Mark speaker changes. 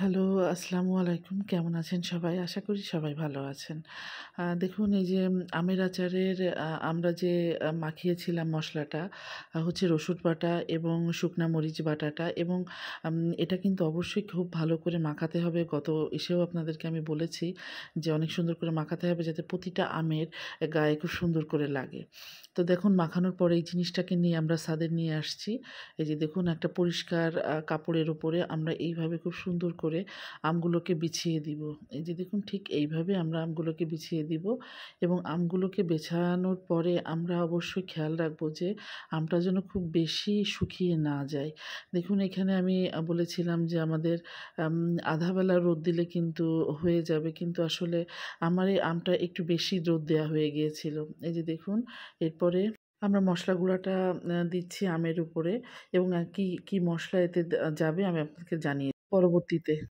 Speaker 1: Hello, আসসালামু আলাইকুম। কেমন আছেন সবাই? আশা করি সবাই ভালো আছেন। দেখুন এই যে আমের আচারের আমরা যে মাখিয়েছিলাম মসলাটা হচ্ছে রসুন বাটা এবং শুকনা মরিচ বাটাটা এবং এটা কিন্তু অবশ্যই খুব ভালো করে মাখাতে হবে। গত ইসেও আপনাদেরকে আমি বলেছি যে অনেক সুন্দর করে মাখাতে হবে যাতে প্রতিটা আমের গায়ে খুব সুন্দর করে লাগে। তো দেখুন মাখানোর পরে এই জিনিসটাকে নিয়ে আমরা ছাদে নিয়ে আসছি। এই যে দেখুন একটা পরিষ্কার কাপড়ের উপরে আমরা এইভাবে খুব সুন্দর করে আমগুলোকে বিছিয়ে দিব। এই যে দেখুন ঠিক এইভাবে আমরা আমগুলোকে বিছিয়ে দিব এবং আমগুলোকে বেছানোর পরে আমরা অবশ্যই খেয়াল রাখবো যে আমটা যেন খুব বেশি শুকিয়ে না যায়। দেখুন এখানে আমি বলেছিলাম যে আমাদের আম আধা বেলা রোদ দিলে কিন্তু হয়ে যাবে। কিন্তু আসলে আমার এই আমটা একটু বেশি রোদ দেয়া হয়ে গিয়েছিল। এই যে দেখুন এরপরে আমরা মসলা গুঁড়াটা দিচ্ছি আমের উপরে এবং কি মসলা এতে যাবে আমি আপনাকে জানিয়ে পরবর্তীতে।